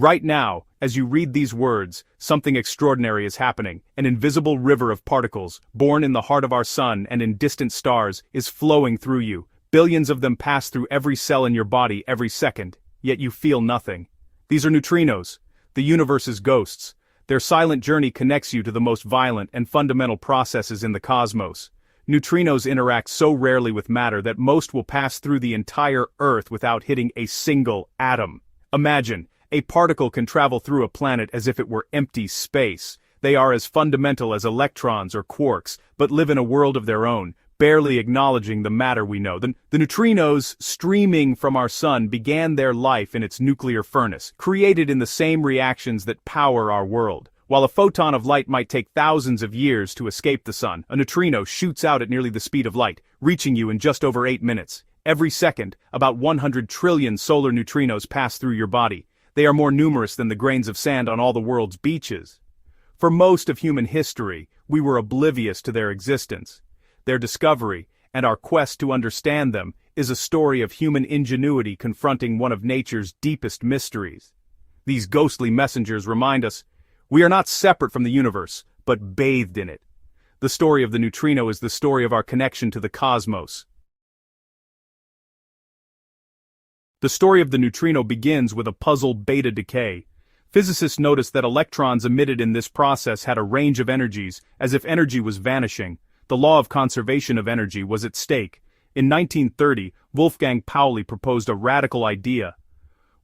Right now, as you read these words, something extraordinary is happening. An invisible river of particles, born in the heart of our sun and in distant stars, is flowing through you. Billions of them pass through every cell in your body every second, yet you feel nothing. These are neutrinos, the universe's ghosts. Their silent journey connects you to the most violent and fundamental processes in the cosmos. Neutrinos interact so rarely with matter that most will pass through the entire Earth without hitting a single atom. Imagine, a particle can travel through a planet as if it were empty space. They are as fundamental as electrons or quarks, but live in a world of their own, barely acknowledging the matter we know. The neutrinos streaming from our sun began their life in its nuclear furnace, created in the same reactions that power our world. While a photon of light might take thousands of years to escape the sun, a neutrino shoots out at nearly the speed of light, reaching you in just over 8 minutes. Every second, about 100 trillion solar neutrinos pass through your body. They are more numerous than the grains of sand on all the world's beaches. For most of human history, we were oblivious to their existence. Their discovery, and our quest to understand them, is a story of human ingenuity confronting one of nature's deepest mysteries. These ghostly messengers remind us, we are not separate from the universe, but bathed in it. The story of the neutrino is the story of our connection to the cosmos. The story of the neutrino begins with a puzzle beta decay. Physicists noticed that electrons emitted in this process had a range of energies, as if energy was vanishing. The law of conservation of energy was at stake. In 1930, Wolfgang Pauli proposed a radical idea.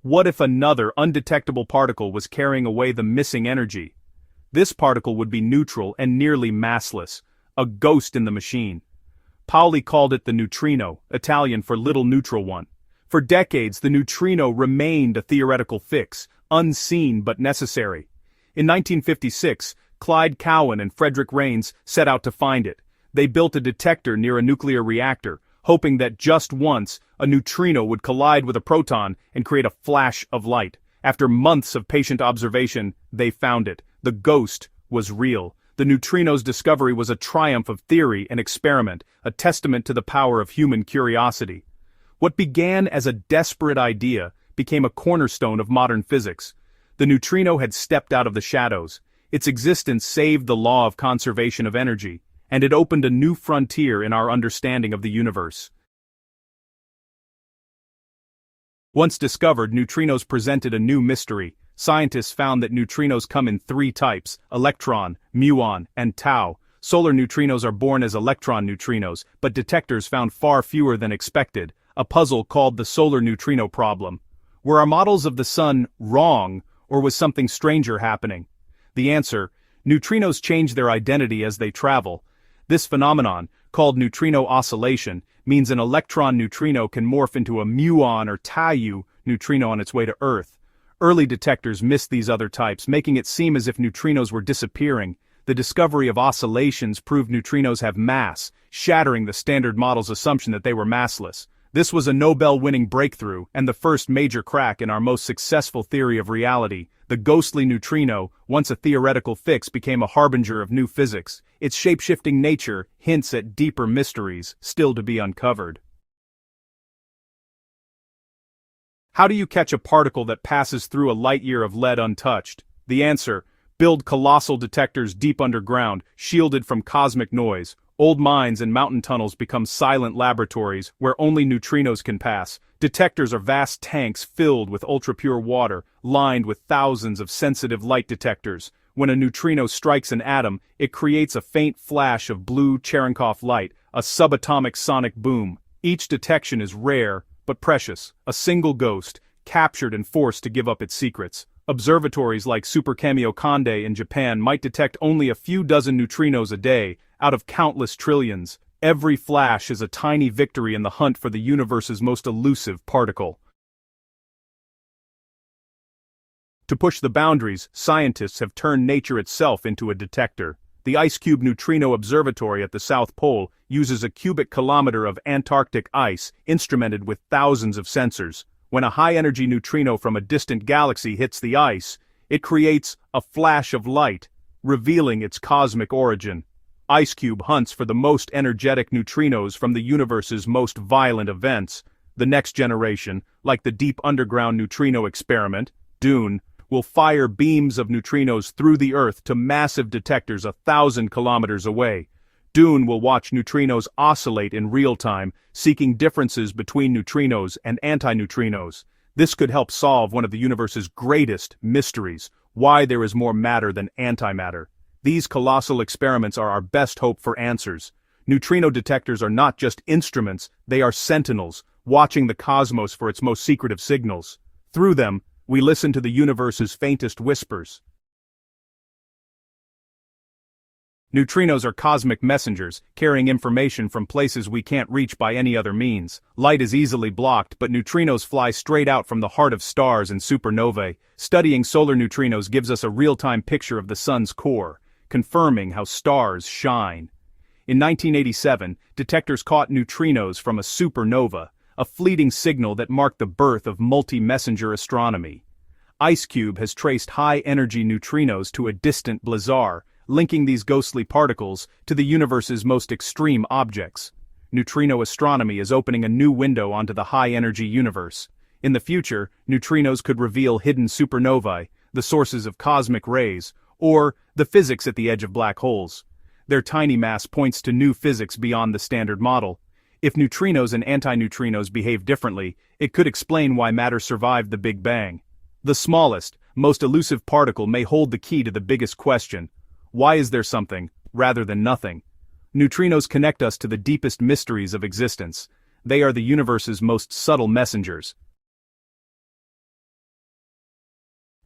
What if another undetectable particle was carrying away the missing energy? This particle would be neutral and nearly massless, a ghost in the machine. Pauli called it the neutrino, Italian for little neutral one. For decades, the neutrino remained a theoretical fix, unseen but necessary. In 1956, Clyde Cowan and Frederick Rains set out to find it. They built a detector near a nuclear reactor, hoping that just once, a neutrino would collide with a proton and create a flash of light. After months of patient observation, they found it. The ghost was real. The neutrino's discovery was a triumph of theory and experiment, a testament to the power of human curiosity. What began as a desperate idea became a cornerstone of modern physics. The neutrino had stepped out of the shadows. Its existence saved the law of conservation of energy, and it opened a new frontier in our understanding of the universe. Once discovered, neutrinos presented a new mystery. Scientists found that neutrinos come in 3 types: electron, muon, and tau. Solar neutrinos are born as electron neutrinos, but detectors found far fewer than expected. A puzzle called the solar neutrino problem. Were our models of the sun wrong, or was something stranger happening? The answer: neutrinos change their identity as they travel. This phenomenon, called neutrino oscillation, means an electron neutrino can morph into a muon or tau neutrino on its way to Earth. Early detectors missed these other types, making it seem as if neutrinos were disappearing. The discovery of oscillations proved neutrinos have mass, shattering the standard model's assumption that they were massless. This was a Nobel-winning breakthrough and the first major crack in our most successful theory of reality. The ghostly neutrino, once a theoretical fix, became a harbinger of new physics. Its shape-shifting nature hints at deeper mysteries still to be uncovered. How do you catch a particle that passes through a light-year of lead untouched? The answer: build colossal detectors deep underground, shielded from cosmic noise. Old mines and mountain tunnels become silent laboratories where only neutrinos can pass. Detectors are vast tanks filled with ultra-pure water, lined with thousands of sensitive light detectors. When a neutrino strikes an atom, it creates a faint flash of blue Cherenkov light, a subatomic sonic boom. Each detection is rare, but precious, a single ghost, captured and forced to give up its secrets. Observatories like Superchemio Konde in Japan might detect only a few dozen neutrinos a day, out of countless trillions. Every flash is a tiny victory in the hunt for the universe's most elusive particle. To push the boundaries, scientists have turned nature itself into a detector. The IceCube Neutrino Observatory at the South Pole uses a cubic kilometer of Antarctic ice instrumented with thousands of sensors. When a high-energy neutrino from a distant galaxy hits the ice, it creates a flash of light, revealing its cosmic origin. IceCube hunts for the most energetic neutrinos from the universe's most violent events. The next generation, like the Deep Underground Neutrino Experiment, DUNE, will fire beams of neutrinos through the Earth to massive detectors 1,000 kilometers away. DUNE will watch neutrinos oscillate in real time, seeking differences between neutrinos and antineutrinos. This could help solve one of the universe's greatest mysteries: why there is more matter than antimatter. These colossal experiments are our best hope for answers. Neutrino detectors are not just instruments, they are sentinels, watching the cosmos for its most secretive signals. Through them, we listen to the universe's faintest whispers. Neutrinos are cosmic messengers, carrying information from places we can't reach by any other means. Light is easily blocked, but neutrinos fly straight out from the heart of stars and supernovae. Studying solar neutrinos gives us a real-time picture of the sun's core, confirming how stars shine. In 1987, detectors caught neutrinos from a supernova, a fleeting signal that marked the birth of multi-messenger astronomy. IceCube has traced high-energy neutrinos to a distant blazar, linking these ghostly particles to the universe's most extreme objects. Neutrino astronomy is opening a new window onto the high-energy universe. In the future, neutrinos could reveal hidden supernovae, the sources of cosmic rays, or the physics at the edge of black holes. Their tiny mass points to new physics beyond the standard model. If neutrinos and antineutrinos behave differently, it could explain why matter survived the Big Bang. The smallest, most elusive particle may hold the key to the biggest question: why is there something, rather than nothing? Neutrinos connect us to the deepest mysteries of existence. They are the universe's most subtle messengers.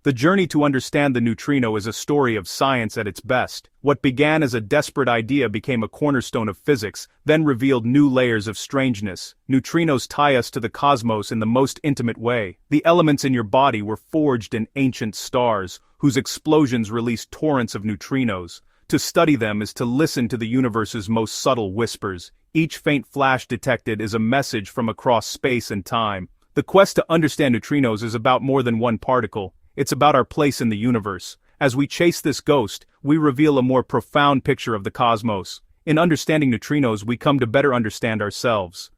The journey to understand the neutrino is a story of science at its best. What began as a desperate idea became a cornerstone of physics, then revealed new layers of strangeness. Neutrinos tie us to the cosmos in the most intimate way. The elements in your body were forged in ancient stars, whose explosions released torrents of neutrinos. To study them is to listen to the universe's most subtle whispers. Each faint flash detected is a message from across space and time. The quest to understand neutrinos is about more than one particle. It's about our place in the universe. As we chase this ghost, we reveal a more profound picture of the cosmos. In understanding neutrinos, we come to better understand ourselves.